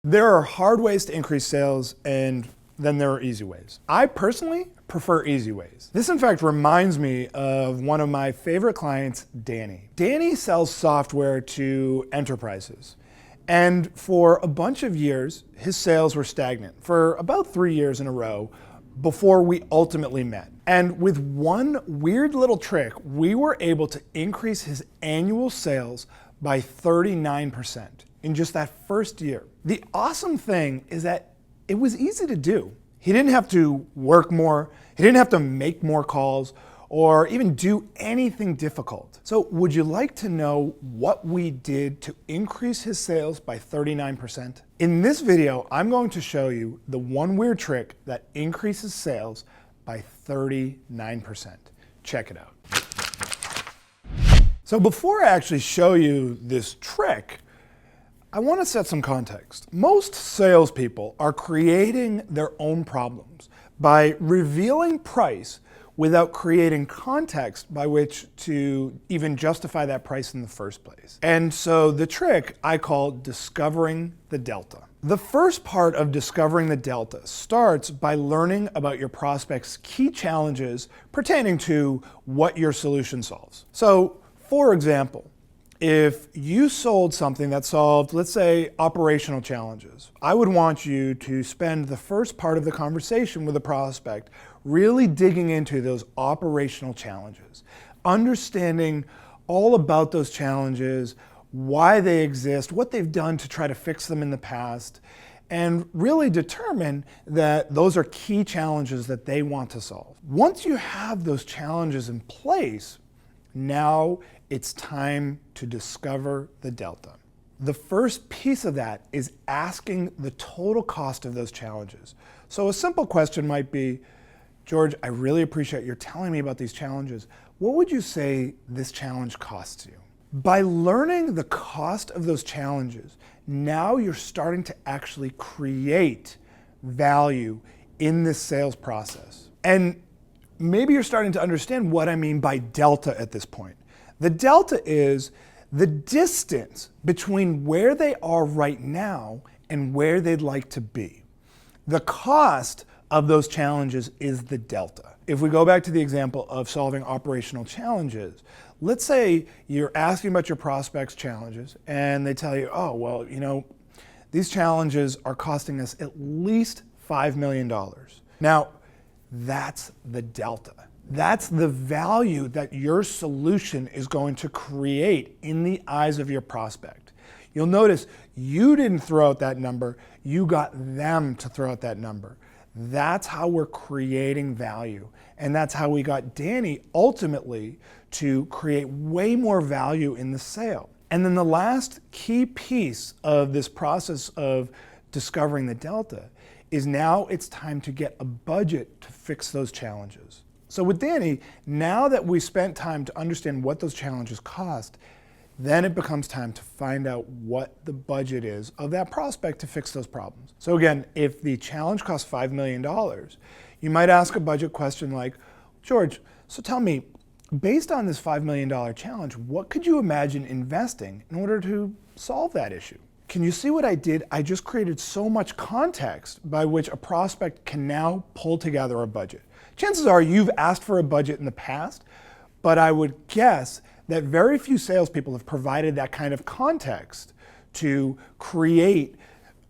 There are hard ways to increase sales, and then there are easy ways. I personally prefer easy ways. This in fact reminds me of one of my favorite clients, Danny. Danny sells software to enterprises. And for a bunch of years, his sales were stagnant for about 3 years in a row before we ultimately met. And with one weird little trick, we were able to increase his annual sales by 39% in just that first year. The awesome thing is that it was easy to do. He didn't have to work more, he didn't have to make more calls, or even do anything difficult. So would you like to know what we did to increase his sales by 39%? In this video, I'm going to show you the one weird trick that increases sales by 39%. Check it out. So before I actually show you this trick, I want to set some context. Most salespeople are creating their own problems by revealing price without creating context by which to even justify that price in the first place. And so the trick I call discovering the delta. The first part of discovering the delta starts by learning about your prospect's key challenges pertaining to what your solution solves. So, for example, if you sold something that solved, let's say, operational challenges, I would want you to spend the first part of the conversation with a prospect really digging into those operational challenges, understanding all about those challenges, why they exist, what they've done to try to fix them in the past, and really determine that those are key challenges that they want to solve. Once you have those challenges in place, now it's time to discover the delta. The first piece of that is asking the total cost of those challenges. So a simple question might be, George, I really appreciate your telling me about these challenges. What would you say this challenge costs you? By learning the cost of those challenges, now you're starting to actually create value in this sales process. And maybe you're starting to understand what I mean by delta at this point. The delta is the distance between where they are right now and where they'd like to be. The cost of those challenges is the delta. If we go back to the example of solving operational challenges, let's say you're asking about your prospects' challenges and they tell you, oh, well, these challenges are costing us at least $5 million. Now, that's the delta. That's the value that your solution is going to create in the eyes of your prospect. You'll notice you didn't throw out that number, you got them to throw out that number. That's how we're creating value. And that's how we got Danny ultimately to create way more value in the sale. And then the last key piece of this process of discovering the delta is now it's time to get a budget to fix those challenges. So with Danny, now that we spent time to understand what those challenges cost, then it becomes time to find out what the budget is of that prospect to fix those problems. So again, if the challenge costs $5 million, you might ask a budget question like, George, so tell me, based on this $5 million challenge, what could you imagine investing in order to solve that issue? Can you see what I did? I just created so much context by which a prospect can now pull together a budget. Chances are you've asked for a budget in the past, but I would guess that very few salespeople have provided that kind of context to create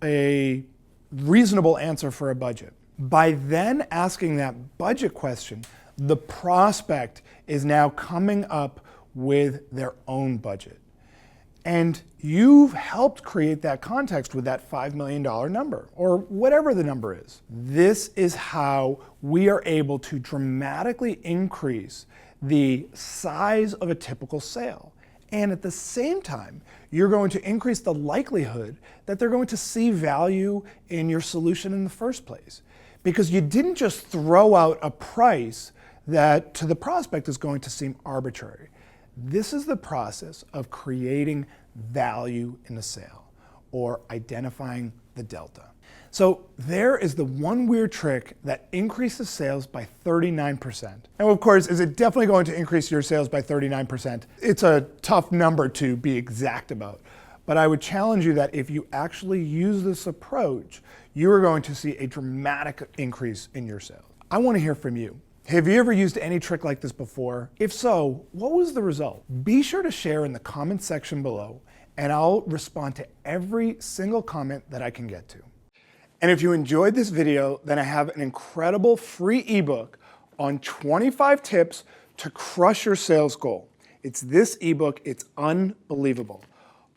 a reasonable answer for a budget. By then asking that budget question, the prospect is now coming up with their own budget. And you've helped create that context with that $5 million number, or whatever the number is. This is how we are able to dramatically increase the size of a typical sale. And at the same time, you're going to increase the likelihood that they're going to see value in your solution in the first place. Because you didn't just throw out a price that to the prospect is going to seem arbitrary. This is the process of creating value in a sale, or identifying the delta. So there is the one weird trick that increases sales by 39%. And of course, is it definitely going to increase your sales by 39%? It's a tough number to be exact about. but I would challenge you that if you actually use this approach, you are going to see a dramatic increase in your sales. I want to hear from you. Have you ever used any trick like this before? If so, what was the result? Be sure to share in the comment section below, and I'll respond to every single comment that I can get to. And if you enjoyed this video, then I have an incredible free ebook on 25 tips to crush your sales goal. It's this ebook, it's unbelievable.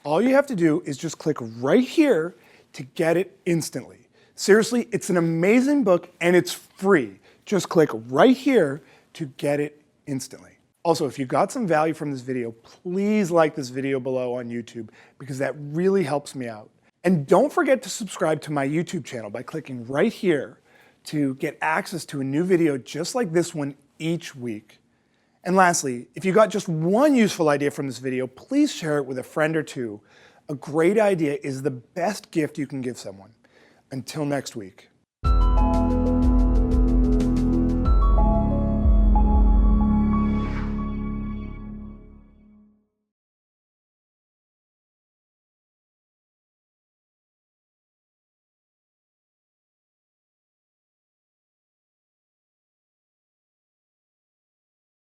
All you have to do is just click right here to get it instantly. Seriously, it's an amazing book and it's free. Just click right here to get it instantly. Also, if you got some value from this video, please like this video below on YouTube because that really helps me out. And don't forget to subscribe to my YouTube channel by clicking right here to get access to a new video just like this one each week. And lastly, if you got just one useful idea from this video, please share it with a friend or two. A great idea is the best gift you can give someone. Until next week.